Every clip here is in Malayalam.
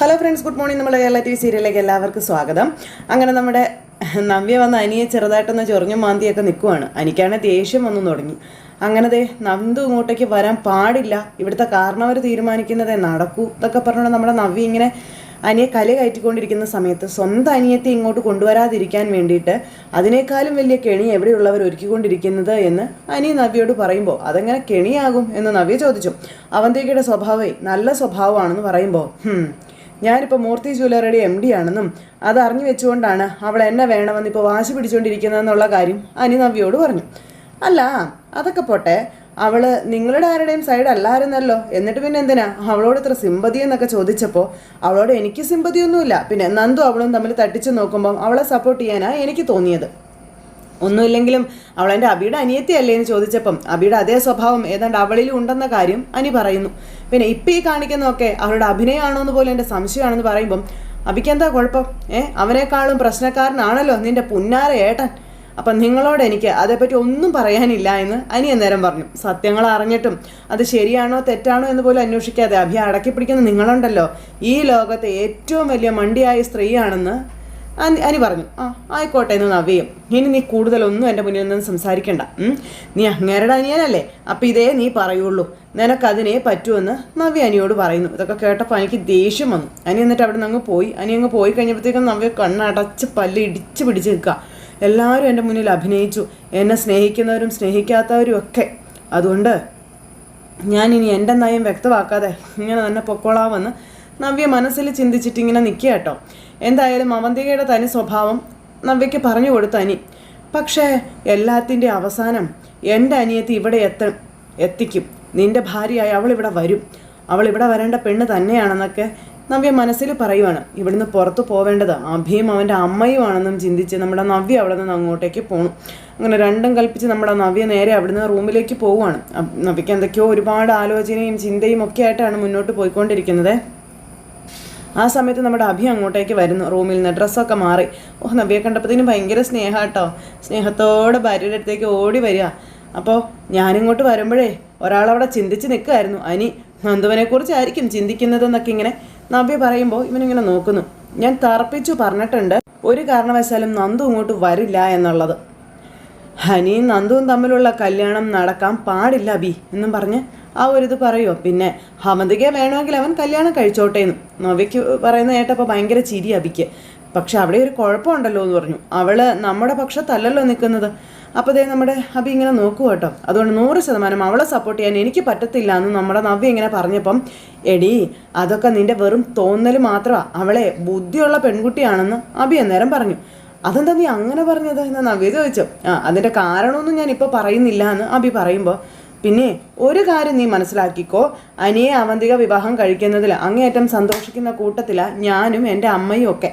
Hello friends, good morning. നമ്മുടെ കേരള TV സീരിയലിലേക്ക് എല്ലാവർക്കും സ്വാഗതം. അങ്ങനെ നമ്മുടെ നവ്യ വന്ന് അനിയെ ചെറുതായിട്ടൊന്ന് ചൊറിഞ്ഞും മാന്തിയൊക്കെ നിൽക്കുവാണ്. അനിക്കാണെങ്കിൽ ദേഷ്യം വന്നു തുടങ്ങി. അങ്ങനത്തെ നന്ദു ഇങ്ങോട്ടേക്ക് വരാൻ പാടില്ല, ഇവിടുത്തെ കാരണവർ തീരുമാനിക്കുന്നതേ നടക്കൂ എന്നൊക്കെ പറഞ്ഞുകൊണ്ട് നമ്മുടെ നവ്യ ഇങ്ങനെ അനിയെ കല കയറ്റിക്കൊണ്ടിരിക്കുന്ന സമയത്ത് സ്വന്തം അനിയത്തെ ഇങ്ങോട്ട് കൊണ്ടുവരാതിരിക്കാൻ വേണ്ടിയിട്ട് അതിനേക്കാളും വലിയ കെണി എവിടെയുള്ളവർ ഒരുക്കിക്കൊണ്ടിരിക്കുന്നത് എന്ന് അനി നവ്യയോട് പറയുമ്പോൾ അതെങ്ങനെ കെണിയാകും എന്ന് നവ്യ ചോദിച്ചു. അവന്തികയുടെ സ്വഭാവമേ നല്ല സ്വഭാവമാണെന്ന് പറയുമ്പോൾ ഞാനിപ്പോൾ മൂർത്തി ജ്വല്ലറിയുടെ MD ആണെന്നും അത് അറിഞ്ഞു വെച്ചുകൊണ്ടാണ് അവൾ എന്നെ വേണമെന്ന് ഇപ്പോൾ വാശി പിടിച്ചുകൊണ്ടിരിക്കുന്നതെന്നുള്ള കാര്യം അനി നവ്യയോട് പറഞ്ഞു. അല്ല, അതൊക്കെ പോട്ടെ, അവൾ നിങ്ങളുടെ ആരുടെയും സൈഡ് അല്ലായിരുന്നല്ലോ, എന്നിട്ട് പിന്നെ എന്തിനാ അവളോട് ഇത്ര സിമ്പതി എന്നൊക്കെ ചോദിച്ചപ്പോൾ അവളോട് എനിക്ക് സിമ്പതിയൊന്നുമില്ല, പിന്നെ നന്ദു അവളും തമ്മിൽ തട്ടിച്ചു നോക്കുമ്പം അവളെ സപ്പോർട്ട് ചെയ്യാനാണ് എനിക്ക് തോന്നിയത്. ഒന്നുമില്ലെങ്കിലും അവൾ എൻ്റെ അബിയുടെ അനിയത്തിയല്ലേ എന്ന് ചോദിച്ചപ്പം അബിയുടെ അതേ സ്വഭാവം ഏതാണ്ട് അവളിലും ഉണ്ടെന്ന കാര്യം അനി പറയുന്നു. പിന്നെ ഇപ്പം ഈ കാണിക്കുന്നതൊക്കെ അവളുടെ അഭിനയമാണോ എന്ന് പോലും എൻ്റെ സംശയമാണെന്ന് പറയുമ്പം അബിക്ക് എന്താ കുഴപ്പം? അവനേക്കാളും പ്രശ്നക്കാരനാണല്ലോ നിൻ്റെ പുന്നാര ഏട്ടൻ. അപ്പം നിങ്ങളോട് എനിക്ക് അതേപ്പറ്റി ഒന്നും പറയാനില്ല എന്ന് അനി അന്നേരം പറഞ്ഞു. സത്യങ്ങൾ അറിഞ്ഞിട്ടും അത് ശരിയാണോ തെറ്റാണോ എന്ന് പോലും അന്വേഷിക്കാതെ അഭി അടക്കി പിടിക്കുന്ന നിങ്ങളുണ്ടല്ലോ, ഈ ലോകത്തെ ഏറ്റവും വലിയ മണ്ടിയായ സ്ത്രീയാണെന്ന് അനി പറഞ്ഞു. ആയിക്കോട്ടെ എന്ന് നവ്യയും. ഇനി നീ കൂടുതലൊന്നും എൻ്റെ മുന്നിൽ നിന്ന് സംസാരിക്കണ്ട, നീ അങ്ങേരുടെ അനിയനല്ലേ, അപ്പം ഇതേ നീ പറയുള്ളൂ, നിനക്കതിനെ പറ്റുമെന്ന് നവ്യ അനിയോട് പറയുന്നു. ഇതൊക്കെ കേട്ടപ്പോൾ എനിക്ക് ദേഷ്യം വന്നു. അനി എന്നിട്ട് അവിടെ നിന്ന് അങ്ങ് പോയി കഴിഞ്ഞപ്പോഴത്തേക്കും നവ്യ കണ്ണടച്ച് പല്ല് ഇടിച്ച് പിടിച്ച് നിൽക്കുക. എല്ലാവരും എൻ്റെ മുന്നിൽ അഭിനയിച്ചു, എന്നെ സ്നേഹിക്കുന്നവരും സ്നേഹിക്കാത്തവരും ഒക്കെ. അതുകൊണ്ട് ഞാനിനി എൻ്റെ നയം വ്യക്തമാക്കാതെ ഇങ്ങനെ തന്നെ പൊക്കോളാമെന്ന് നവ്യ മനസ്സിൽ ചിന്തിച്ചിട്ട് ഇങ്ങനെ നിൽക്കുക കേട്ടോ. എന്തായാലും അവന്തികയുടെ തനി സ്വഭാവം നവ്യയ്ക്ക് പറഞ്ഞു കൊടുത്തു അനി. പക്ഷേ എല്ലാത്തിൻ്റെ അവസാനം എൻ്റെ അനിയത്തി ഇവിടെ എത്തിക്കും, നിൻ്റെ ഭാര്യയായി അവളിവിടെ വരും, അവളിവിടെ വരേണ്ട പെണ്ണ് തന്നെയാണെന്നൊക്കെ നവ്യ മനസ്സിൽ പറയുവാണ്. ഇവിടുന്ന് പുറത്തു പോവേണ്ടത് അഭിയും അവൻ്റെ അമ്മയുമാണെന്നും ചിന്തിച്ച് നമ്മുടെ നവ്യ അവിടെ നിന്ന് അങ്ങോട്ടേക്ക് പോകണം. അങ്ങനെ രണ്ടും കൽപ്പിച്ച് നമ്മുടെ നവ്യ നേരെ അവിടുന്ന് റൂമിലേക്ക് പോവുകയാണ്. നവ്യയ്ക്ക് എന്തൊക്കെയോ ഒരുപാട് ആലോചനയും ചിന്തയും ഒക്കെ ആയിട്ടാണ് മുന്നോട്ട് പോയിക്കൊണ്ടിരിക്കുന്നത്. ആ സമയത്ത് നമ്മുടെ അഭി അങ്ങോട്ടേക്ക് വരുന്നു. റൂമിൽ നിന്ന് ഡ്രസ്സൊക്കെ മാറി. നവ്യയെ കണ്ടപ്പോഴത്തേനും ഭയങ്കര സ്നേഹം കേട്ടോ. സ്നേഹത്തോടെ ഭാര്യയുടെ അടുത്തേക്ക് ഓടി വരിക. അപ്പോൾ ഞാനിങ്ങോട്ട് വരുമ്പോഴേ ഒരാളവിടെ ചിന്തിച്ച് നിൽക്കുമായിരുന്നു, അനി നന്ദുവിനെക്കുറിച്ചായിരിക്കും ചിന്തിക്കുന്നതെന്നൊക്കെ ഇങ്ങനെ നവ്യ പറയുമ്പോൾ ഇവനിങ്ങനെ നോക്കുന്നു. ഞാൻ തറപ്പിച്ചു പറഞ്ഞിട്ടുണ്ട്, ഒരു കാരണവശാലും നന്ദു ഇങ്ങോട്ട് വരില്ല എന്നുള്ളത്. ഹനിയും നന്ദുവും തമ്മിലുള്ള കല്യാണം നടക്കാൻ പാടില്ല അബി എന്നും പറഞ്ഞ് ആ ഒരിത് പറയുമോ. പിന്നെ അവന്തികയെ വേണമെങ്കിൽ അവൻ കല്യാണം കഴിച്ചോട്ടേന്ന് നവ്യയ്ക്ക് പറയുന്ന കേട്ടപ്പോൾ ഭയങ്കര ചിരി അബിക്ക്. പക്ഷെ അവിടെ ഒരു കുഴപ്പമുണ്ടല്ലോ എന്ന് പറഞ്ഞു. അവൾ നമ്മുടെ പക്ഷത്തല്ലല്ലോ നിൽക്കുന്നത്. അപ്പോൾ അതേ നമ്മുടെ അബി ഇങ്ങനെ നോക്കുക കേട്ടോ. അതുകൊണ്ട് 100% അവളെ സപ്പോർട്ട് ചെയ്യാൻ എനിക്ക് പറ്റത്തില്ല എന്ന് നമ്മുടെ നവ്യ ഇങ്ങനെ പറഞ്ഞപ്പം, എടി അതൊക്കെ നിൻ്റെ വെറും തോന്നൽ മാത്രമാണ്, അവളെ ബുദ്ധിയുള്ള പെൺകുട്ടിയാണെന്ന് അബി അന്നേരം പറഞ്ഞു. അതെന്താ നീ അങ്ങനെ പറഞ്ഞത് എന്ന് നവ്യ ചോദിച്ചു. അതിൻ്റെ കാരണമൊന്നും ഞാനിപ്പോൾ പറയുന്നില്ല എന്ന് അബി പറയുമ്പോൾ, പിന്നെ ഒരു കാര്യം നീ മനസ്സിലാക്കിക്കോ, അനിയെ അവന്തിക വിവാഹം കഴിക്കുന്നതിൽ അങ്ങേയറ്റം സന്തോഷിക്കുന്ന കൂട്ടത്തിലാണ് ഞാനും എൻ്റെ അമ്മയും ഒക്കെ.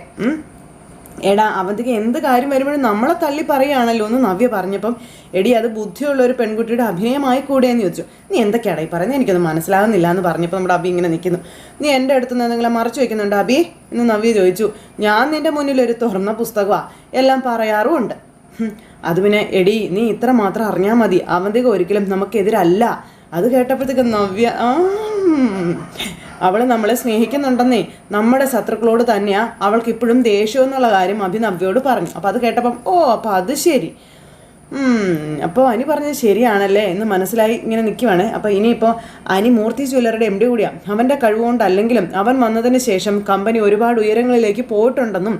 എടാ അവന്തിക എന്ത് കാര്യം വരുമ്പോഴും നമ്മളെ തള്ളി പറയുകയാണല്ലോ എന്ന് നവ്യ പറഞ്ഞപ്പം, എടി അത് ബുദ്ധിയുള്ള ഒരു പെൺകുട്ടിയുടെ അഭിനയമായി കൂടെയെന്ന് ചോദിച്ചു. നീ എന്തൊക്കെയാടാ ഈ പറയുന്നത്, എനിക്കത് മനസ്സിലാകുന്നില്ല എന്ന് പറഞ്ഞപ്പോൾ നമ്മുടെ അബി ഇങ്ങനെ നിൽക്കുന്നു. നീ എൻ്റെ അടുത്ത് നിന്ന് എന്തെങ്കിലും മറച്ചു വയ്ക്കുന്നുണ്ടോ അബി എന്ന് നവ്യ ചോദിച്ചു. ഞാൻ നിൻ്റെ മുന്നിൽ ഒരു തുറന്ന പുസ്തകമാണ്, എല്ലാം പറയാറുമുണ്ട്. അത് പിന്നെ എടി നീ ഇത്ര മാത്രം അറിഞ്ഞാൽ മതി, അവന്തിക ഒരിക്കലും നമുക്കെതിരല്ല. അത് കേട്ടപ്പോഴത്തേക്ക് നവ്യ അവൾ നമ്മളെ സ്നേഹിക്കുന്നുണ്ടെന്നേ, നമ്മുടെ ശത്രുക്കളോട് തന്നെയാണ് അവൾക്ക് ഇപ്പോഴും ദേഷ്യം എന്നുള്ള കാര്യം അഭി നവ്യയോട് പറഞ്ഞു. അപ്പോൾ അത് കേട്ടപ്പം അപ്പോൾ അത് ശരി, അപ്പോൾ അനി പറഞ്ഞത് ശരിയാണല്ലേ എന്ന് മനസ്സിലായി ഇങ്ങനെ നിൽക്കുവാണ്. അപ്പോൾ ഇനിയിപ്പോൾ അനി മൂർത്തി ജ്വല്ലറിയുടെ MD കൂടിയാണ്. അവൻ്റെ കഴിവുകൊണ്ടല്ലെങ്കിലും അവൻ വന്നതിന് ശേഷം കമ്പനി ഒരുപാട് ഉയരങ്ങളിലേക്ക് പോയിട്ടുണ്ടെന്നും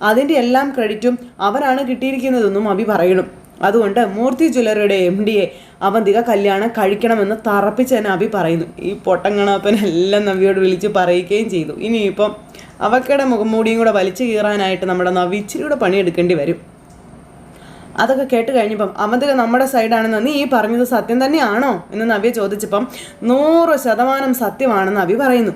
അതിൻ്റെ എല്ലാം ക്രെഡിറ്റും അവനാണ് കിട്ടിയിരിക്കുന്നതെന്നും അഭി പറയണം. അതുകൊണ്ട് മൂർത്തി ജ്വല്ലറിയുടെ MDയെ അവന്തിക കല്യാണം കഴിക്കണമെന്ന് തറപ്പിച്ച് തന്നെ അഭി പറയുന്നു. ഈ പൊട്ടങ്ങണപ്പനെല്ലാം നവ്യയോട് വിളിച്ച് പറയുകയും ചെയ്തു. ഇനിയിപ്പം അവക്കയുടെ മുഖംമൂടിയും കൂടെ വലിച്ചു കീറാനായിട്ട് നമ്മുടെ നവ്യ ഇച്ചിരി കൂടെ പണിയെടുക്കേണ്ടി വരും. അതൊക്കെ കേട്ട് കഴിഞ്ഞപ്പം അവന്തിക നമ്മുടെ സൈഡാണെന്ന് നീ ഈ പറഞ്ഞത് സത്യം തന്നെയാണോ എന്ന് നവ്യ ചോദിച്ചപ്പം 100% സത്യമാണെന്ന് അഭി പറയുന്നു.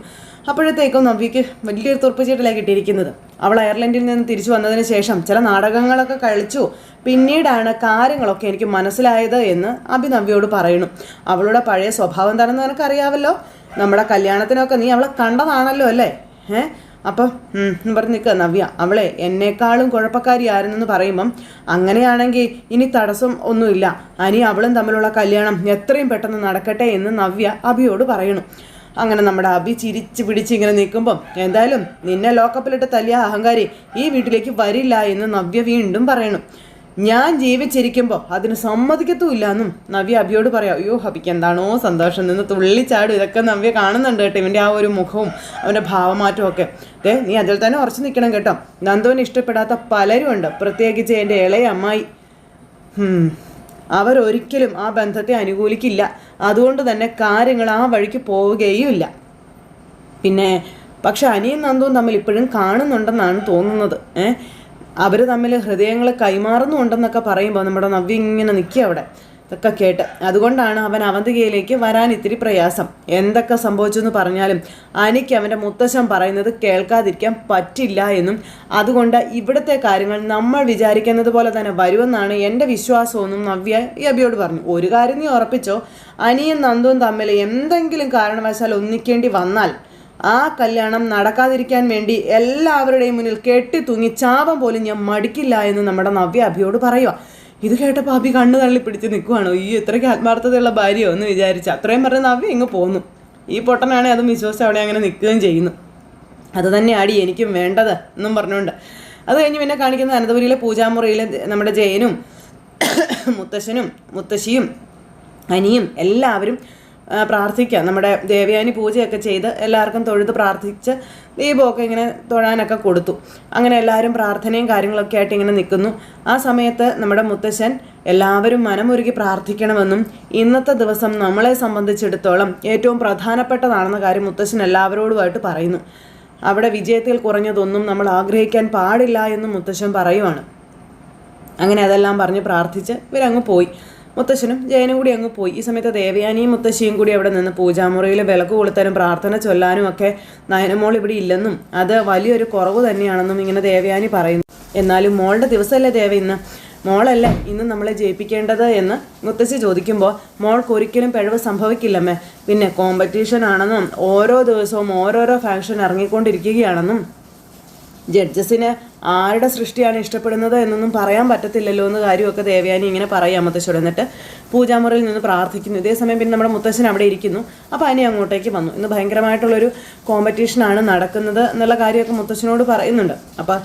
അപ്പോഴത്തേക്കും നവ്യയ്ക്ക് വലിയൊരു തുറപ്പുചീട്ടിലാണ് കിട്ടിയിരിക്കുന്നത്. അവൾ അയർലൻഡിൽ നിന്ന് തിരിച്ചു വന്നതിന് ശേഷം ചില നാടകങ്ങളൊക്കെ കളിച്ചു, പിന്നീടാണ് കാര്യങ്ങളൊക്കെ എനിക്ക് മനസ്സിലായത് എന്ന് അഭി നവ്യയോട് പറയുന്നു. അവളുടെ പഴയ സ്വഭാവം എന്താണെന്ന് നിനക്കറിയാമല്ലോ, നമ്മുടെ കല്യാണത്തിനൊക്കെ നീ അവളെ കണ്ടതാണല്ലോ അല്ലേ. അപ്പം പറഞ്ഞ് നിൽക്കുക നവ്യ. അവളെ എന്നേക്കാളും കുഴപ്പക്കാരിയായിരുന്നെന്ന് പറയുമ്പം, അങ്ങനെയാണെങ്കിൽ ഇനി തടസ്സം ഒന്നുമില്ല, അനി അവളും തമ്മിലുള്ള കല്യാണം എത്രയും പെട്ടെന്ന് നടക്കട്ടെ എന്ന് നവ്യ അഭിയോട് പറയണു. അങ്ങനെ നമ്മുടെ അഭി ചിരിച്ച് പിടിച്ച് ഇങ്ങനെ നിൽക്കുമ്പം എന്തായാലും നിന്നെ ലോക്കപ്പിലിട്ട് തല്ലിയ അഹങ്കാരി ഈ വീട്ടിലേക്ക് വരില്ല എന്ന് നവ്യ വീണ്ടും പറയണം. ഞാൻ ജീവിച്ചിരിക്കുമ്പോൾ അതിന് സമ്മതിക്കത്തുമില്ല എന്നും നവ്യ അഭിയോട് പറയാം. അയ്യോ അഭിക്ക് എന്താണോ സന്തോഷം നിന്ന് തുള്ളിച്ചാടും. ഇതൊക്കെ നവ്യ കാണുന്നുണ്ട് കേട്ടോ, ഇവൻ്റെ ആ ഒരു മുഖവും അവൻ്റെ ഭാവമാറ്റവും ഒക്കെ. നീ അതിൽ തന്നെ ഉറച്ചു നിൽക്കണം കേട്ടോ. നന്ദുവിന് ഇഷ്ടപ്പെടാത്ത പലരും ഉണ്ട്, പ്രത്യേകിച്ച് എൻ്റെ ഇളയ അമ്മായി. അവരൊരിക്കലും ആ ബന്ധത്തെ അനുകൂലിക്കില്ല. അതുകൊണ്ട് തന്നെ കാര്യങ്ങൾ ആ വഴിക്ക് പോവുകയുമില്ല. പിന്നെ പക്ഷെ അനിയും നന്ദുവും തമ്മിൽ ഇപ്പോഴും കാണുന്നുണ്ടെന്നാണ് തോന്നുന്നത്. അവർ തമ്മിൽ ഹൃദയങ്ങൾ കൈമാറുന്നുണ്ടെന്നൊക്കെ പറയുമ്പോൾ നമ്മുടെ നവ്യ ഇങ്ങനെ നിൽക്കുക അവിടെ. ഇതൊക്കെ കേട്ട് അതുകൊണ്ടാണ് അവൻ അവന്തികയിലേക്ക് വരാൻ ഇത്തിരി പ്രയാസം. എന്തൊക്കെ സംഭവിച്ചു എന്ന് പറഞ്ഞാലും അനിക്ക് അവൻ്റെ മുത്തശ്ശൻ പറയുന്നത് കേൾക്കാതിരിക്കാൻ പറ്റില്ല എന്നും അതുകൊണ്ട് ഇവിടുത്തെ കാര്യങ്ങൾ നമ്മൾ വിചാരിക്കുന്നത് പോലെ തന്നെ വരുമെന്നാണ് എൻ്റെ വിശ്വാസമെന്നും നവ്യ ഈ അബിയോട് പറഞ്ഞു. ഒരു കാര്യം നീ ഉറപ്പിച്ചോ, അനിയും നന്ദുവും തമ്മിൽ എന്തെങ്കിലും കാരണവശാൽ ഒന്നിക്കേണ്ടി വന്നാൽ ആ കല്യാണം നടക്കാതിരിക്കാൻ വേണ്ടി എല്ലാവരുടെയും മുന്നിൽ കെട്ടി തൂങ്ങി ചാപം പോലും ഞാൻ മടിക്കില്ല എന്ന് നമ്മുടെ നവ്യ അഭിയോട് പറയുക. ഇത് കേട്ടപ്പോൾ അഭി കണ്ണു തള്ളി പിടിച്ച് നിൽക്കുവാണോ, ഈ ഇത്രയ്ക്ക് ആത്മാർത്ഥതയുള്ള ഭാര്യയോ എന്ന് വിചാരിച്ച് അത്രയും പറഞ്ഞ നവ്യ ഇങ്ങ് പോന്നു. ഈ പൊട്ടനാണെ അതും വിശ്വസിച്ച് അവിടെ അങ്ങനെ നിൽക്കുകയും ചെയ്യുന്നു. അത് തന്നെയാടി എനിക്കും വേണ്ടത് എന്നും പറഞ്ഞുകൊണ്ട് അത് കഴിഞ്ഞ് പിന്നെ കാണിക്കുന്ന അനന്തപുരിയിലെ പൂജാമുറിയിൽ നമ്മുടെ ജയനും മുത്തശ്ശനും മുത്തശ്ശിയും അനിയും എല്ലാവരും പ്രാർത്ഥിക്കുക. നമ്മുടെ ദേവയാനി പൂജയൊക്കെ ചെയ്ത് എല്ലാവർക്കും തൊഴുത് പ്രാർത്ഥിച്ച് ദീപമൊക്കെ ഇങ്ങനെ തൊഴാനൊക്കെ കൊടുത്തു. അങ്ങനെ എല്ലാവരും പ്രാർത്ഥനയും കാര്യങ്ങളൊക്കെ ആയിട്ട് ഇങ്ങനെ നിൽക്കുന്നു. ആ സമയത്ത് നമ്മുടെ മുത്തശ്ശൻ എല്ലാവരും മനമൊരുക്കി പ്രാർത്ഥിക്കണമെന്നും ഇന്നത്തെ ദിവസം നമ്മളെ സംബന്ധിച്ചിടത്തോളം ഏറ്റവും പ്രധാനപ്പെട്ടതാണെന്ന കാര്യം മുത്തശ്ശൻ എല്ലാവരോടുമായിട്ട് പറയുന്നു. അവിടെ വിജയത്തിൽ കുറഞ്ഞതൊന്നും നമ്മൾ ആഗ്രഹിക്കാൻ പാടില്ല എന്നും മുത്തശ്ശൻ പറയുവാണ്. അങ്ങനെ അതെല്ലാം പറഞ്ഞ് പ്രാർത്ഥിച്ച് ഇവരങ്ങ് പോയി. മുത്തശ്ശനും ജയനും കൂടി അങ്ങ് പോയി. ഈ സമയത്ത് ദേവയാനിയും മുത്തശ്ശിയും കൂടി അവിടെ നിന്ന് പൂജാമുറിയിൽ വിളക്ക് കൊളുത്താനും പ്രാർത്ഥന ചൊല്ലാനും ഒക്കെ നയനമോൾ ഇവിടെ ഇല്ലെന്നും അത് വലിയൊരു കുറവ് തന്നെയാണെന്നും ഇങ്ങനെ ദേവയാനി പറയുന്നു. എന്നാലും മോളുടെ ദിവസമല്ലേ ദേവ ഇന്ന്, മോളല്ലേ ഇന്ന് നമ്മളെ ജയിപ്പിക്കേണ്ടത് എന്ന് മുത്തശ്ശി ചോദിക്കുമ്പോൾ മോൾക്ക് ഒരിക്കലും പിഴവ് സംഭവിക്കില്ലമ്മേ, പിന്നെ കോമ്പറ്റീഷൻ ആണെന്നും ഓരോ ദിവസവും ഓരോരോ ഫാഷൻ ഇറങ്ങിക്കൊണ്ടിരിക്കുകയാണെന്നും ജഡ്ജസിന് ആരുടെ സൃഷ്ടിയാണ് ഇഷ്ടപ്പെടുന്നത് എന്നൊന്നും പറയാൻ പറ്റത്തില്ലല്ലോ എന്ന് കാര്യമൊക്കെ ദേവയാനി ഇങ്ങനെ പറയാം മുത്തശ്ശോട്. എന്നിട്ട് പൂജാമുറിയിൽ നിന്ന് പ്രാർത്ഥിക്കുന്നു. ഇതേസമയം പിന്നെ നമ്മുടെ മുത്തശ്ശൻ അവിടെ ഇരിക്കുന്നു. അപ്പോൾ അനി അങ്ങോട്ടേക്ക് വന്നു. ഇന്ന് ഭയങ്കരമായിട്ടുള്ളൊരു കോമ്പറ്റീഷനാണ് നടക്കുന്നത് എന്നുള്ള കാര്യമൊക്കെ മുത്തശ്ശനോട് പറയുന്നുണ്ട്. അപ്പോൾ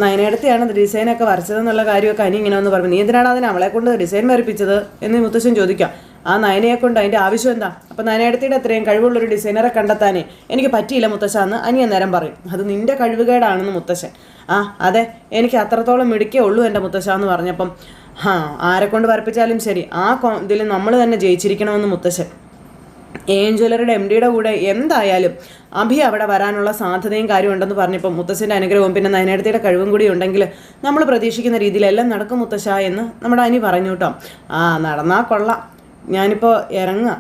നയനേടത്തെയാണ് ഡിസൈനൊക്കെ വരച്ചതെന്നുള്ള കാര്യമൊക്കെ അനി ഇങ്ങനെ ഒന്ന് പറഞ്ഞു. നീ എന്തിനാണ് അതിന് അവളെ കൊണ്ട് ഡിസൈൻ വരപ്പിച്ചത് എന്ന് മുത്തശ്ശൻ ചോദിക്കാം. ആ നയനയെ കൊണ്ട് അതിൻ്റെ ആവശ്യം എന്താ? അപ്പം നയനേടത്തിയുടെ അത്രയും കഴിവുള്ളൊരു ഡിസൈനറെ കണ്ടെത്താനേ എനിക്ക് പറ്റിയില്ല മുത്തശ്ശ എന്ന് അനി അന്നേരം പറയും. അത് നിൻ്റെ കഴിവുകേടാണെന്ന് മുത്തശ്ശൻ. അതെ, എനിക്ക് അത്രത്തോളം മിടുക്കേ ഉള്ളൂ എൻ്റെ മുത്തശ്ശ എന്ന് പറഞ്ഞപ്പം ആരെ കൊണ്ട് വരപ്പിച്ചാലും ശരി ആ ഇതിൽ നമ്മൾ തന്നെ ജയിച്ചിരിക്കണമെന്ന് മുത്തശ്ശൻ. ഏഞ്ചലറുടെ MDയുടെ കൂടെ എന്തായാലും അഭി അവിടെ വരാനുള്ള സാധ്യതയും കാര്യമുണ്ടെന്ന് പറഞ്ഞപ്പോൾ മുത്തശ്ശൻ്റെ അനുഗ്രഹവും പിന്നെ നയനേടത്തിയുടെ കഴിവും കൂടി ഉണ്ടെങ്കിൽ നമ്മൾ പ്രതീക്ഷിക്കുന്ന രീതിയിലെല്ലാം നടക്കും മുത്തശ്ശ എന്ന് നമ്മുടെ അനി പറഞ്ഞു കേട്ടോ. നടന്നാൽ കൊള്ളാം, ഞാനിപ്പോൾ ഇറങ്ങുക,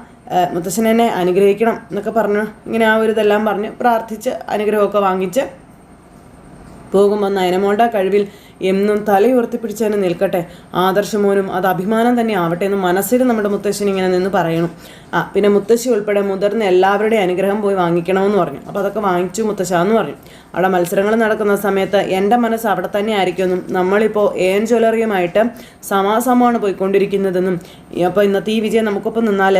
മുത്തശ്ശൻ എന്നെ അനുഗ്രഹിക്കണം എന്നൊക്കെ പറഞ്ഞു ഇങ്ങനെ ആ ഒരു ഇതെല്ലാം പറഞ്ഞ് പ്രാർത്ഥിച്ച് അനുഗ്രഹമൊക്കെ വാങ്ങിച്ച് പോകുമ്പോൾ നയനമോളുടെ കഴിവിൽ എന്നും തലയുയർത്തിപ്പിടിച്ച് തന്നെ നിൽക്കട്ടെ, ആദർശമോനും അത് അഭിമാനം തന്നെ ആവട്ടെ എന്ന് മനസ്സിൽ നമ്മുടെ മുത്തശ്ശൻ ഇങ്ങനെ നിന്ന് പറയണം. പിന്നെ മുത്തശ്ശി ഉൾപ്പെടെ മുതിർന്ന എല്ലാവരുടെയും അനുഗ്രഹം പോയി വാങ്ങിക്കണമെന്ന് പറഞ്ഞു. അപ്പോൾ അതൊക്കെ വാങ്ങിച്ചു മുത്തശ്ശ എന്ന് പറഞ്ഞു. അവിടെ മത്സരങ്ങൾ നടക്കുന്ന സമയത്ത് എൻ്റെ മനസ്സ് അവിടെ തന്നെ ആയിരിക്കുമെന്നും നമ്മളിപ്പോൾ ജ്വല്ലറിയുമായിട്ട് സമാസമമാണ് പോയിക്കൊണ്ടിരിക്കുന്നതെന്നും അപ്പോൾ ഇന്നത്തെ ഈ വിജയം നമുക്കൊപ്പം നിന്നാൽ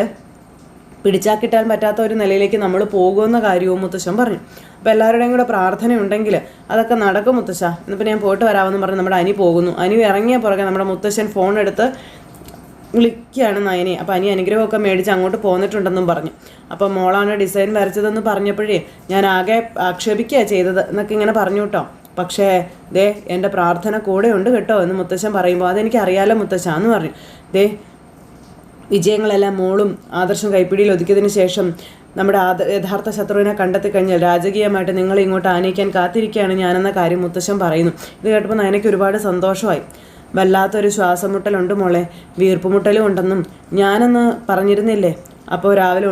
പിടിച്ചാൽ കിട്ടാൻ പറ്റാത്ത ഒരു നിലയിലേക്ക് നമ്മൾ പോകുമെന്ന കാര്യവും മുത്തശ്ശൻ പറഞ്ഞു. അപ്പോൾ എല്ലാവരുടെയും കൂടെ പ്രാർത്ഥന ഉണ്ടെങ്കിൽ അതൊക്കെ നടക്കും മുത്തശ്ശ, എന്നിപ്പോൾ ഞാൻ പോയിട്ട് വരാമെന്ന് പറഞ്ഞ് നമ്മുടെ അനി പോകുന്നു. അനി ഇറങ്ങിയ പുറകെ നമ്മുടെ മുത്തശ്ശൻ ഫോൺ എടുത്ത് വിളിക്കുകയാണ് നയനെ. അപ്പോൾ അനി അനുഗ്രഹമൊക്കെ മേടിച്ച് അങ്ങോട്ട് പോന്നിട്ടുണ്ടെന്നും പറഞ്ഞു. അപ്പോൾ മോളാണ് ഡിസൈൻ വരച്ചതെന്ന് പറഞ്ഞപ്പോഴേ ഞാൻ ആകെ ആക്ഷേപിക്കുകയാണ് ചെയ്തത് എന്നൊക്കെ ഇങ്ങനെ പറഞ്ഞു കേട്ടോ. പക്ഷേ എൻ്റെ പ്രാർത്ഥന കൂടെ ഉണ്ട് കേട്ടോ എന്ന് മുത്തശ്ശൻ പറയുമ്പോൾ അതെനിക്ക് അറിയാലോ മുത്തശ്ശ എന്ന് പറഞ്ഞു. വിജയങ്ങളെല്ലാം മോളും ആദർശം കൈപ്പിടിയിൽ ഒതുക്കിയതിന് ശേഷം നമ്മുടെ യഥാർത്ഥ ശത്രുവിനെ കണ്ടെത്തി കഴിഞ്ഞാൽ രാജകീയമായിട്ട് നിങ്ങളെ ഇങ്ങോട്ട് ആനയിക്കാൻ കാത്തിരിക്കുകയാണ് ഞാനെന്ന കാര്യം മുത്തശ്ശൻ പറയുന്നു. ഇത് കേട്ടപ്പോൾ നയനയ്ക്ക് ഒരുപാട് സന്തോഷമായി. വല്ലാത്തൊരു ശ്വാസമുട്ടലുണ്ട് മോളെ, വീർപ്പുമുട്ടലും ഉണ്ടെന്നും ഞാനെന്ന് പറഞ്ഞിരുന്നില്ലേ. അപ്പോൾ രാവിലെ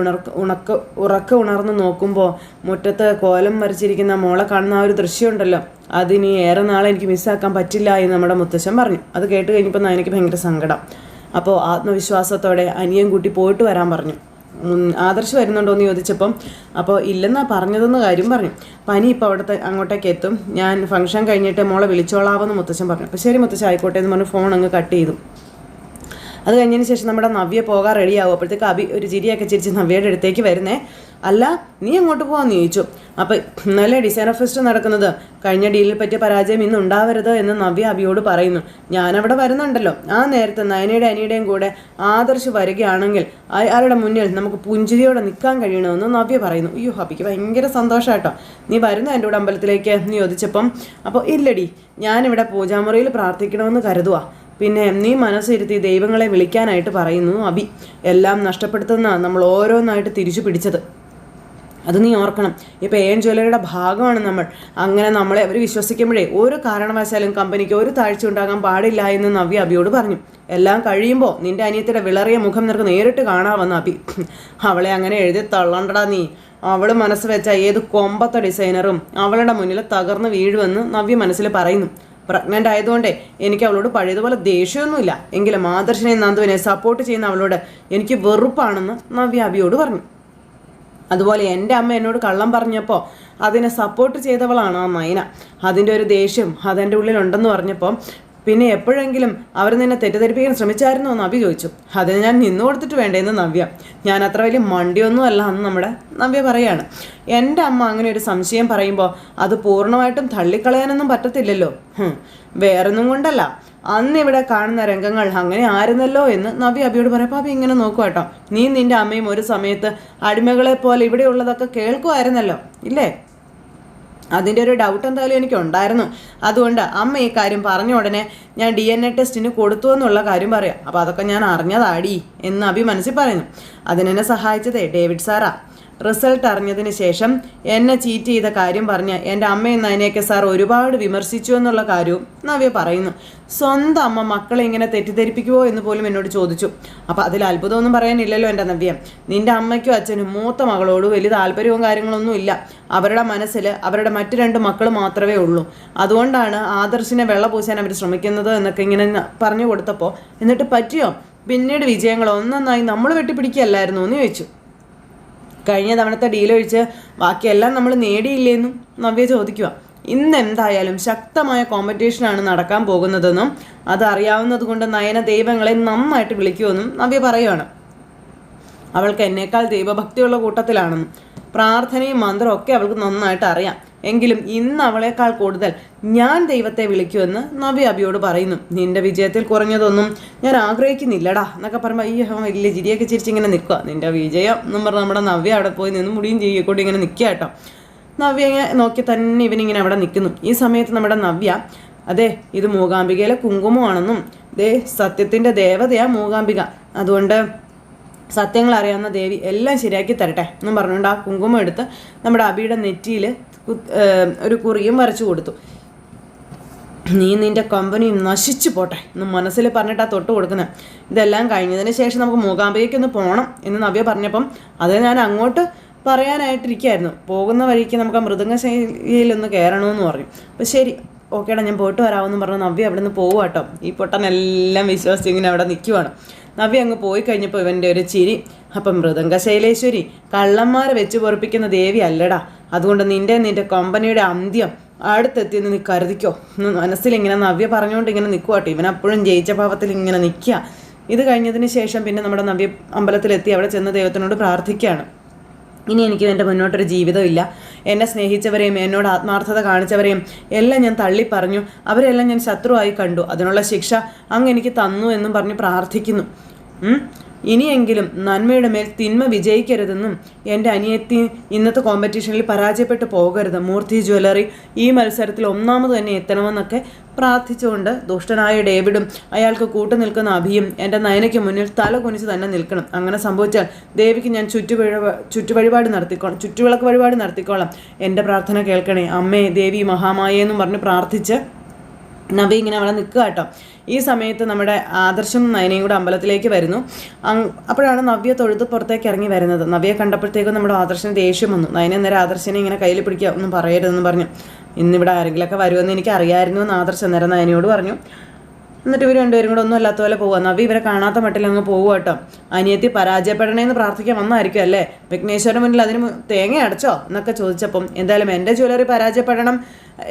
ഉറക്കം നോക്കുമ്പോൾ മുറ്റത്ത് കോലം വരച്ചിരിക്കുന്ന മോളെ കാണുന്ന ആ ഒരു ദൃശ്യമുണ്ടല്ലോ, അതിനി ഏറെ നാളെ എനിക്ക് മിസ്സാക്കാൻ പറ്റില്ല എന്ന് നമ്മുടെ മുത്തശ്ശൻ പറഞ്ഞു. അത് കേട്ട് കഴിഞ്ഞപ്പോൾ നയനയ്ക്ക് ഭയങ്കര സങ്കടം. അപ്പോൾ ആത്മവിശ്വാസത്തോടെ അനിയൻ കൂട്ടി പോയിട്ട് വരാൻ പറഞ്ഞു. ആദർശ് വരുന്നുണ്ടോ എന്ന് ചോദിച്ചപ്പം അപ്പോൾ ഇല്ലെന്നാ പറഞ്ഞതെന്ന് കാര്യം പറഞ്ഞു. പനി ഇപ്പോൾ അവിടുത്തെ അങ്ങോട്ടേക്ക് എത്തും, ഞാൻ ഫംഗ്ഷൻ കഴിഞ്ഞിട്ട് മോളെ വിളിച്ചോളാമെന്ന് മുത്തശ്ശൻ പറഞ്ഞു. അപ്പോൾ ശരി മുത്തശ്ശൻ ആയിക്കോട്ടെ എന്ന് പറഞ്ഞ് ഫോൺ അങ്ങ് കട്ട് ചെയ്തു. അത് കഴിഞ്ഞതിന് ശേഷം നമ്മുടെ നവ്യ പോകാൻ റെഡിയാവും. അപ്പോഴത്തേക്ക് അഭി ഒരു ചിരിയൊക്കെ ചിരിച്ച് നവ്യയുടെ അടുത്തേക്ക് വരുന്നേ. അല്ല, നീ എങ്ങോട്ട് പോകാമെന്ന് ചോദിച്ചു. അപ്പം ഇന്നലെ ഡിസൈനർ ഫെസ്റ്റ് നടക്കുന്നത്, കഴിഞ്ഞ ഡീലിൽ പറ്റിയ പരാജയം ഇന്ന് ഉണ്ടാവരുത് എന്ന് നവ്യ അഭിയോട് പറയുന്നു. ഞാനവിടെ വരുന്നുണ്ടല്ലോ. ആ നേരത്തെ നയനയുടെ അനിയുടെയും കൂടെ ആദർശ് വരികയാണെങ്കിൽ അയാളുടെ മുന്നിൽ നമുക്ക് പുഞ്ചിരിയോടെ നിൽക്കാൻ കഴിയണമെന്ന് നവ്യ പറയുന്നു. അയ്യോ, അഭിക്ക് ഭയങ്കര സന്തോഷം കേട്ടോ. നീ വരുന്നു എൻ്റെ കൂടെ അമ്പലത്തിലേക്ക് എന്ന് ചോദിച്ചപ്പം, അപ്പോൾ ഇല്ലടി, ഞാനിവിടെ പൂജാമുറിയിൽ പ്രാർത്ഥിക്കണമെന്ന് കരുതുക. പിന്നെ നീ മനസ്സിരുത്തി ദൈവങ്ങളെ വിളിക്കാനായിട്ട് പറയുന്നു അഭി. എല്ലാം നഷ്ടപ്പെടുത്തുന്ന നമ്മൾ ഓരോന്നായിട്ട് തിരിച്ചു പിടിച്ചത്, അത് നീ ഓർക്കണം. ഇപ്പോൾ AN ജ്വല്ലറിയുടെ ഭാഗമാണ് നമ്മൾ. അങ്ങനെ നമ്മളെ അവർ വിശ്വസിക്കുമ്പോഴേ ഒരു കാരണവശാലും കമ്പനിക്ക് ഒരു താഴ്ച ഉണ്ടാകാൻ പാടില്ല എന്ന് നവ്യ അഭിയോട് പറഞ്ഞു. എല്ലാം കഴിയുമ്പോൾ നിന്റെ അനിയത്തിയുടെ വിളറിയ മുഖം നിനക്ക് നേരിട്ട് കാണാമെന്ന് അഭി. അവളെ അങ്ങനെ എഴുതി തള്ളണ്ടടാ നീ. അവൾ മനസ്സ് വെച്ച ഏത് കൊമ്പത്തെ ഡിസൈനറും അവളുടെ മുന്നിൽ തകർന്ന് വീഴുമെന്ന് നവ്യ മനസ്സിൽ പറയുന്നു. പ്രഗ്നൻ്റ് ആയതുകൊണ്ടേ എനിക്ക് അവളോട് പഴയതുപോലെ ദേഷ്യമൊന്നുമില്ല. എങ്കിലും ആദർശിനെ നന്ദുവിനെ സപ്പോർട്ട് ചെയ്യുന്ന അവളോട് എനിക്ക് വെറുപ്പാണെന്ന് നവ്യ അഭിയോട് പറഞ്ഞു. അതുപോലെ എൻ്റെ അമ്മ എന്നോട് കള്ളം പറഞ്ഞപ്പോൾ അതിനെ സപ്പോർട്ട് ചെയ്തവളാണ് ആ നയന. അതിൻ്റെ ഒരു ദേഷ്യം അതെൻ്റെ ഉള്ളിലുണ്ടെന്ന് പറഞ്ഞപ്പോൾ പിന്നെ എപ്പോഴെങ്കിലും അവർ നിന്നെ തെറ്റിദ്ധരിപ്പിക്കാൻ ശ്രമിച്ചായിരുന്നോ എന്ന് അഭി ചോദിച്ചു. അതിന് ഞാൻ നിന്നു കൊടുത്തിട്ട് വേണ്ടേന്ന് നവ്യ. ഞാൻ അത്ര വലിയ മണ്ടിയൊന്നും അല്ല എന്ന് നമ്മുടെ നവ്യ പറയാണ്. എൻ്റെ അമ്മ അങ്ങനെ ഒരു സംശയം പറയുമ്പോൾ അത് പൂർണ്ണമായിട്ടും തള്ളിക്കളയാനൊന്നും പറ്റത്തില്ലല്ലോ. വേറൊന്നും കൊണ്ടല്ല, അന്ന് ഇവിടെ കാണുന്ന രംഗങ്ങൾ അങ്ങനെ ആയിരുന്നല്ലോ എന്ന് നവ്യ അഭിയോട് പറയപ്പോൾ അഭി ഇങ്ങനെ നോക്കുക കേട്ടോ. നീ നിൻ്റെ അമ്മയും ഒരു സമയത്ത് അടിമകളെ പോലെ ഇവിടെയുള്ളതൊക്കെ കേൾക്കുമായിരുന്നല്ലോ ഇല്ലേ? അതിൻ്റെ ഒരു ഡൗട്ട് എന്തായാലും എനിക്ക് ഉണ്ടായിരുന്നു. അതുകൊണ്ട് അമ്മ ഈ കാര്യം പറഞ്ഞ ഉടനെ ഞാൻ DNA ടെസ്റ്റിന് കൊടുത്തു എന്നുള്ള കാര്യം പറയാം. അപ്പോൾ അതൊക്കെ ഞാൻ അറിഞ്ഞതാടി എന്ന് അഭി മനസ്സിൽ പറയുന്നു. അതിനെന്നെ സഹായിച്ചതേ ഡേവിഡ് സാറാ. റിസൾട്ട് അറിഞ്ഞതിന് ശേഷം എന്നെ ചീറ്റ് ചെയ്ത കാര്യം പറഞ്ഞ് എൻ്റെ അമ്മയും നയനയൊക്കെ സാർ ഒരുപാട് വിമർശിച്ചു എന്നുള്ള കാര്യവും നവ്യ പറയുന്നു. സ്വന്തം അമ്മ മക്കളെ ഇങ്ങനെ തെറ്റിദ്ധരിപ്പിക്കുമോ എന്ന് പോലും എന്നോട് ചോദിച്ചു. അപ്പോൾ അതിൽ അത്ഭുതമൊന്നും പറയാനില്ലല്ലോ എൻ്റെ നവ്യ. നിൻ്റെ അമ്മയ്ക്കും അച്ഛനും മൂത്ത മകളോട് വലിയ താല്പര്യവും കാര്യങ്ങളൊന്നും ഇല്ല. അവരുടെ മനസ്സിൽ അവരുടെ മറ്റു 2 മക്കൾ മാത്രമേ ഉള്ളൂ. അതുകൊണ്ടാണ് ആദർശിനെ വെള്ള പൂശാൻ അവർ ശ്രമിക്കുന്നത് എന്നൊക്കെ ഇങ്ങനെ പറഞ്ഞു കൊടുത്തപ്പോൾ, എന്നിട്ട് പറ്റിയോ? പിന്നീട് വിജയങ്ങൾ ഒന്നൊന്നായി നമ്മൾ വെട്ടിപ്പിടിക്കുകയല്ലായിരുന്നു എന്ന് ചോദിച്ചു. കഴിഞ്ഞ തവണത്തെ ഡീലൊഴിച്ച് ബാക്കിയെല്ലാം നമ്മൾ നേടിയില്ലേന്നും നവ്യ ചോദിക്കുക. ഇന്ന് എന്തായാലും ശക്തമായ കോമ്പറ്റീഷനാണ് നടക്കാൻ പോകുന്നതെന്നും അത് അറിയാവുന്നത് കൊണ്ട് നയന ദൈവങ്ങളെ നന്നായിട്ട് വിളിക്കുമെന്നും നവ്യ പറയുകയാണ്. അവൾക്ക് എന്നേക്കാൾ ദൈവഭക്തിയുള്ള കൂട്ടത്തിലാണെന്നും പ്രാർത്ഥനയും മന്ത്രവും ഒക്കെ അവൾക്ക് നന്നായിട്ട് അറിയാം. എങ്കിലും ഇന്ന് അവളേക്കാൾ കൂടുതൽ ഞാൻ ദൈവത്തെ വിളിക്കുമെന്ന് നവ്യ അഭിയോട് പറയുന്നു. നിന്റെ വിജയത്തിൽ കുറഞ്ഞതൊന്നും ഞാൻ ആഗ്രഹിക്കുന്നില്ലടാ എന്നൊക്കെ പറയുമ്പോൾ ഈ വലിയ ചിരിയൊക്കെ ചിരിച്ചിങ്ങനെ നിൽക്കുക. നിന്റെ വിജയം എന്നും പറഞ്ഞ് നമ്മുടെ നവ്യ അവിടെ പോയി നിന്ന് മുടിയും ചെയ്യിക്കൊണ്ട് ഇങ്ങനെ നിൽക്കുക കേട്ടോ. നവ്യ നോക്കി തന്നെ ഇവനിങ്ങനെ അവിടെ നിൽക്കുന്നു. ഈ സമയത്ത് നമ്മുടെ നവ്യ, അതെ ഇത് മൂകാംബികയിലെ കുങ്കുമമാണെന്നും ദേ സത്യത്തിൻ്റെ ദേവതയാ മൂകാംബിക, അതുകൊണ്ട് സത്യങ്ങൾ അറിയാവുന്ന ദേവി എല്ലാം ശരിയാക്കി തരട്ടെ എന്നും പറഞ്ഞുകൊണ്ട് ആ കുങ്കുമം എടുത്ത് നമ്മുടെ അബിയുടെ നെറ്റിയിൽ ഒരു കുറിയും വരച്ചു കൊടുത്തു. നീ നിൻ്റെ കമ്പനിയും നശിച്ചു പോട്ടെ എന്ന് മനസ്സിൽ പറഞ്ഞിട്ടാണ് തൊട്ട് കൊടുക്കുന്നത്. ഇതെല്ലാം കഴിഞ്ഞതിന് ശേഷം നമുക്ക് മൂകാംബികയ്ക്കൊന്ന് പോകണം എന്ന് നവ്യ പറഞ്ഞപ്പം അത് ഞാൻ അങ്ങോട്ട് പറയാനായിട്ടിരിക്കുകയായിരുന്നു. പോകുന്ന വഴിക്ക് നമുക്ക് ആ മൃദംഗശൈലിയിലൊന്ന് കയറണമെന്ന് പറഞ്ഞു. അപ്പോൾ ശരി ഓക്കേടാ ഞാൻ പോയിട്ട് വരാമെന്ന് പറഞ്ഞു നവ്യ അവിടെ നിന്ന് പോവുക കേട്ടോ. ഈ പൊട്ടനെല്ലാം വിശ്വസിച്ച് ഇങ്ങനെ അവിടെ നിൽക്കുവാണ്. നവ്യ അങ്ങ് പോയി കഴിഞ്ഞപ്പോൾ ഇവൻ്റെ ഒരു ചിരി. അപ്പം മൃദംഗശൈലേശ്വരി കള്ളന്മാരെ വെച്ച് പൊറപ്പിക്കുന്ന ദേവി അല്ലടാ, അതുകൊണ്ട് നിൻ്റെ കമ്പനിയുടെ അന്ത്യം അടുത്തെത്തിയെന്ന് നീ കരുതിക്കോ എന്ന് മനസ്സിലിങ്ങനെ നവ്യ പറഞ്ഞുകൊണ്ട് ഇങ്ങനെ നിൽക്കുക കേട്ടോ. ഇവനപ്പോഴും ജയിച്ച ഭാവത്തിൽ ഇങ്ങനെ നിൽക്കുക. ഇത് കഴിഞ്ഞതിന് ശേഷം പിന്നെ നമ്മുടെ നവ്യ അമ്പലത്തിലെത്തി അവിടെ ചെന്ന് ദൈവത്തിനോട് പ്രാർത്ഥിക്കുകയാണ്. ഇനി എനിക്ക് എൻ്റെ മുന്നോട്ടൊരു ജീവിതമില്ല. എന്നെ സ്നേഹിച്ചവരെയും എന്നോട് ആത്മാർത്ഥത കാണിച്ചവരെയും എല്ലാം ഞാൻ തള്ളി പറഞ്ഞു. അവരെല്ലാം ഞാൻ ശത്രുവായി കണ്ടു. അതിനുള്ള ശിക്ഷ അങ്ങ് എനിക്ക് തന്നു എന്നും പറഞ്ഞ് പ്രാർത്ഥിക്കുന്നു. ഇനിയെങ്കിലും നന്മയുടെ മേൽ തിന്മ വിജയിക്കരുതെന്നും എൻ്റെ അനിയത്തി ഇന്നത്തെ കോമ്പറ്റീഷനിൽ പരാജയപ്പെട്ടു പോകരുത്. മൂർത്തി ജ്വല്ലറി ഈ മത്സരത്തിൽ ഒന്നാമത് തന്നെ എത്തണമെന്നൊക്കെ പ്രാർത്ഥിച്ചുകൊണ്ട് ദുഷ്ടനായ ഡേവിഡും അയാൾക്ക് കൂട്ടുനിൽക്കുന്ന അഭിയും എൻ്റെ നയനയ്ക്ക് മുന്നിൽ തല കുനിച്ച് തന്നെ നിൽക്കണം. അങ്ങനെ സംഭവിച്ചാൽ ദേവിക്ക് ഞാൻ ചുറ്റുവിളക്ക് വഴിപാട് നടത്തിക്കോളാം. എൻ്റെ പ്രാർത്ഥന കേൾക്കണേ അമ്മേ ദേവി മഹാമായെന്നും പറഞ്ഞ് പ്രാർത്ഥിച്ച് നവ്യ ഇങ്ങനെ അവിടെ നിൽക്കുക കേട്ടോ. ഈ സമയത്ത് നമ്മുടെ ആദർശം നയനയും കൂടെ അമ്പലത്തിലേക്ക് വരുന്നു. അപ്പോഴാണ് നവ്യ തൊഴുത്ത് പുറത്തേക്ക് ഇറങ്ങി വരുന്നത്. നവ്യയെ കണ്ടപ്പോഴത്തേക്കും നമ്മുടെ ആദർശന് ദേഷ്യം വന്നു. നയന നേരെ ആദർശനെ ഇങ്ങനെ കയ്യിൽ പിടിക്കുക ഒന്നും പറയരുതെന്ന് പറഞ്ഞു. ഇന്നിവിടെ ആരെങ്കിലുമൊക്കെ വരുമെന്ന് എനിക്ക് അറിയാമായിരുന്നു എന്ന് ആദർശം നേരം നയനയോട് പറഞ്ഞു. എന്നിട്ട് ഇവർ രണ്ടുപേരും കൂടെ ഒന്നും അല്ലാത്ത പോലെ പോവുക. നവ്യ ഇവരെ കാണാത്ത മട്ടിൽ അങ്ങ് പോവുക കേട്ടോ. അനിയത്തി പരാജയപ്പെടണേന്ന് പ്രാർത്ഥിക്കാൻ വന്നായിരിക്കും അല്ലേ, വിഘ്നേശ്വരന് മുന്നിൽ അതിന് തേങ്ങ അടച്ചോ എന്നൊക്കെ ചോദിച്ചപ്പം എന്തായാലും എൻ്റെ ജ്വല്ലറി പരാജയപ്പെടണം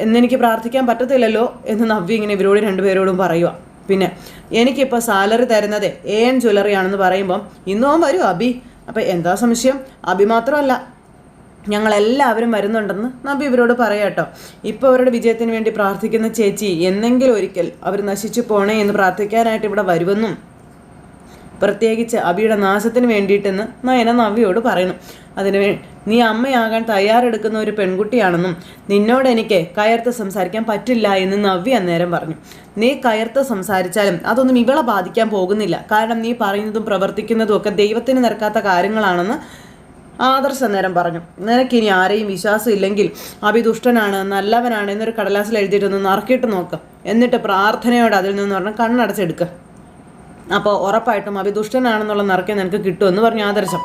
എന്നെനിക്ക് പ്രാർത്ഥിക്കാൻ പറ്റത്തില്ലല്ലോ എന്ന് നവ്യ ഇങ്ങനെ ഇവരോട് രണ്ടുപേരോടും പറയുക. പിന്നെ എനിക്കിപ്പോൾ സാലറി തരുന്നത് AN ജ്വല്ലറി ആണെന്ന് പറയുമ്പം ഇന്നും അവൻ വരും അബി. അപ്പം എന്താ സംശയം? അബി മാത്രമല്ല, ഞങ്ങളെല്ലാവരും വരുന്നുണ്ടെന്ന് നബി ഇവരോട് പറയാട്ടോ. ഇപ്പോൾ അവരുടെ വിജയത്തിന് വേണ്ടി പ്രാർത്ഥിക്കുന്ന ചേച്ചി എന്നെങ്കിലും ഒരിക്കൽ അവർ നശിച്ചു പോണേ എന്ന് പ്രാർത്ഥിക്കാനായിട്ട് ഇവിടെ വരുമെന്നും പ്രത്യേകിച്ച് അബിയുടെ നാശത്തിന് വേണ്ടിയിട്ടെന്ന് നയന നവ്യയോട് പറയണം. നീ അമ്മയാകാൻ തയ്യാറെടുക്കുന്ന ഒരു പെൺകുട്ടിയാണെന്നും നിന്നോട് എനിക്ക് കയർത്ത് സംസാരിക്കാൻ പറ്റില്ല എന്ന് നവ്യ അന്നേരം പറഞ്ഞു. നീ കയർത്ത് സംസാരിച്ചാലും അതൊന്നും ഇവളെ ബാധിക്കാൻ പോകുന്നില്ല. കാരണം നീ പറയുന്നതും പ്രവർത്തിക്കുന്നതും ഒക്കെ ദൈവത്തിന് നിരക്കാത്ത കാര്യങ്ങളാണെന്ന് ആദർശ് അന്നേരം പറഞ്ഞു. നിനക്കിനി ആരെയും വിശ്വാസം ഇല്ലെങ്കിൽ അബി ദുഷ്ടനാണ്, നല്ലവനാണ് എന്നൊരു കടലാസിൽ എഴുതിയിട്ടൊന്ന് നറുക്കിയിട്ട് നോക്കാം. എന്നിട്ട് പ്രാർത്ഥനയോടെ അതിൽ നിന്ന് പറഞ്ഞാൽ കണ്ണടച്ചെടുക്കുക. അപ്പോൾ ഉറപ്പായിട്ടും അബി ദുഷ്ടനാണെന്നുള്ള നറുക്കെ നിനക്ക് കിട്ടുമെന്ന് പറഞ്ഞു ആദർശം.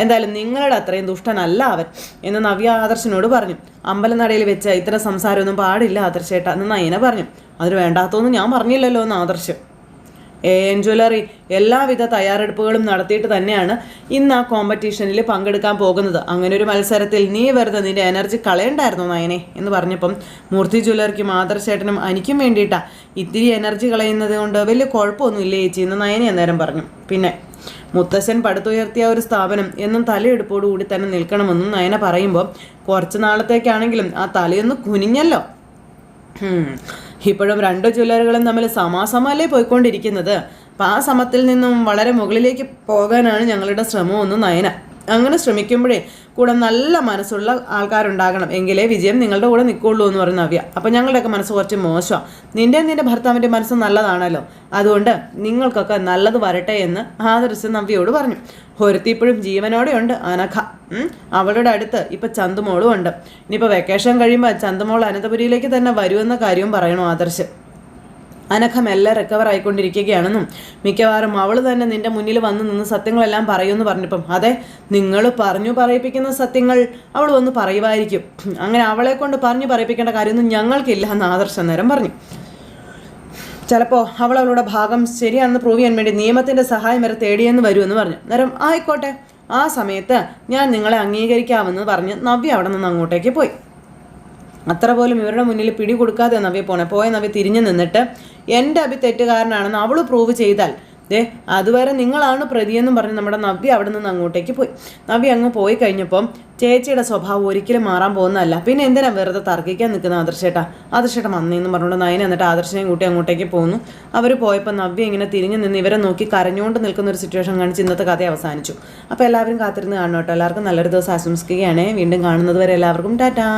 എന്തായാലും നിങ്ങളുടെ അത്രയും ദുഷ്ടനല്ല അവൻ എന്ന് നവ്യ ആദർശനോട് പറഞ്ഞു. അമ്പലനടയിൽ വെച്ച് ഇത്തരം സംസാരമൊന്നും പാടില്ല ആദർശേട്ട എന്ന് നയന പറഞ്ഞു. അതിന് വേണ്ടാത്തൊന്നും ഞാൻ പറഞ്ഞില്ലല്ലോ എന്ന് ആദർശം. AN ജ്വല്ലറി എല്ലാവിധ തയ്യാറെടുപ്പുകളും നടത്തിയിട്ട് തന്നെയാണ് ഇന്ന് ആ കോമ്പറ്റീഷനിൽ പങ്കെടുക്കാൻ പോകുന്നത്. അങ്ങനെ ഒരു മത്സരത്തിൽ നീ വെറുതെ നിന്റെ എനർജി കളയണ്ടായിരുന്നു നയനെ എന്ന് പറഞ്ഞപ്പം മൂർത്തി ജ്വല്ലറിക്കും ആദർശേട്ടനും എനിക്കും വേണ്ടിയിട്ടാണ് ഇത്തിരി എനർജി കളയുന്നത് കൊണ്ട് വലിയ കുഴപ്പമൊന്നുമില്ല ചേച്ചി എന്ന് നയനെ അന്നേരം പറഞ്ഞു. പിന്നെ മുത്തശ്ശൻ പടുത്തുയർത്തിയ ഒരു സ്ഥാപനം എന്നും തലയെടുപ്പോടുകൂടി തന്നെ നിൽക്കണമെന്നും നയന പറയുമ്പോൾ കുറച്ച് നാളത്തേക്കാണെങ്കിലും ആ തലയൊന്ന് കുനിഞ്ഞല്ലോ. ഇപ്പോഴും 2 ജ്വല്ലറികളും തമ്മിൽ സമാസമല്ലേ പോയിക്കൊണ്ടിരിക്കുന്നത്. അപ്പം ആ സമത്തിൽ നിന്നും വളരെ മുകളിലേക്ക് പോകാനാണ് ഞങ്ങളുടെ ശ്രമമെന്ന് നയന. അങ്ങനെ ശ്രമിക്കുമ്പോഴേ കൂടെ നല്ല മനസ്സുള്ള ആൾക്കാരുണ്ടാകണം, എങ്കിലേ വിജയം നിങ്ങളുടെ കൂടെ നിൽക്കുള്ളൂ എന്ന് പറയുന്ന നവ്യ. അപ്പം ഞങ്ങളുടെയൊക്കെ മനസ്സ് കുറച്ച് മോശമാണ്, നിന്റെ ഭർത്താവിൻ്റെ മനസ്സ് നല്ലതാണല്ലോ, അതുകൊണ്ട് നിങ്ങൾക്കൊക്കെ നല്ലത് വരട്ടെ എന്ന് ആദർശ് നവ്യയോട് പറഞ്ഞു. ഒരുത്തി ഇപ്പോഴും ജീവനോടെയുണ്ട്, അനഘ. അവളുടെ അടുത്ത് ഇപ്പം ചന്തുമോളും ഉണ്ട്. ഇനിയിപ്പോൾ വെക്കേഷൻ കഴിയുമ്പോൾ ചന്തുമോൾ അനന്തപുരിയിലേക്ക് തന്നെ വരുമെന്ന കാര്യവും പറയണു ആദർശ്. അനഘ മെല്ലെ റിക്കവർ ആയിക്കൊണ്ടിരിക്കുകയാണെന്നും മിക്കവാറും അവൾ തന്നെ നിന്റെ മുന്നിൽ വന്ന് നിന്ന് സത്യങ്ങളെല്ലാം പറയുമെന്ന് പറഞ്ഞപ്പം അതെ, നിങ്ങൾ പറയിപ്പിക്കുന്ന സത്യങ്ങൾ അവൾ വന്ന് പറയുമായിരിക്കും. അങ്ങനെ അവളെ കൊണ്ട് പറഞ്ഞു പറയിപ്പിക്കേണ്ട കാര്യമൊന്നും ഞങ്ങൾക്കില്ല എന്ന് ആദർശം നേരം പറഞ്ഞു. ചിലപ്പോൾ അവളുടെ ഭാഗം ശരിയാണെന്ന് പ്രൂവ് ചെയ്യാൻ വേണ്ടി നിയമത്തിൻ്റെ സഹായം വരെ തേടിയെന്ന് വരുമെന്ന് പറഞ്ഞു. നേരം ആയിക്കോട്ടെ, ആ സമയത്ത് ഞാൻ നിങ്ങളെ അംഗീകരിക്കാമെന്ന് പറഞ്ഞ് നവ്യ അവിടെ നിന്ന് അങ്ങോട്ടേക്ക് പോയി. അത്ര പോലും ഇവരുടെ മുന്നിൽ പിടി കൊടുക്കാതെ നവ്യ പോയ നവ്യ തിരിഞ്ഞു നിന്നിട്ട് എൻ്റെ അഭി തെറ്റുകാരനാണെന്ന് അവൾ പ്രൂവ് ചെയ്താൽ അതുവരെ നിങ്ങളാണ് പ്രതിയെന്നും പറഞ്ഞ് നമ്മുടെ നവ്യ അവിടെ നിന്ന് അങ്ങോട്ടേക്ക് പോയി. നവ്യ അങ്ങ് പോയി കഴിഞ്ഞപ്പം ചേച്ചിയുടെ സ്വഭാവം ഒരിക്കലും മാറാൻ പോകുന്നതല്ല. പിന്നെ എന്തിനാ വെറുതെ തർക്കിക്കാൻ നിൽക്കുന്ന ആദർശേട്ട മന്നേന്ന് പറഞ്ഞുകൊണ്ട് നയന എന്നിട്ട് ആദർശനെയും കൂട്ടി അങ്ങോട്ടേക്ക് പോകുന്നു. അവർ പോയപ്പോൾ നവ്യ ഇങ്ങനെ തിരിഞ്ഞു നിന്ന് ഇവരെ നോക്കി കരഞ്ഞുകൊണ്ട് നിൽക്കുന്ന ഒരു സിറ്റുവേഷൻ കാണിച്ച് ഇന്നത്തെ കഥ അവസാനിച്ചു. അപ്പോൾ എല്ലാവരും കാത്തിരുന്ന് കാണണം കേട്ടോ. എല്ലാവർക്കും നല്ലൊരു ദിവസം ആശംസിക്കുകയാണ്. വീണ്ടും കാണുന്നത് വരെ എല്ലാവർക്കും ടാറ്റാ.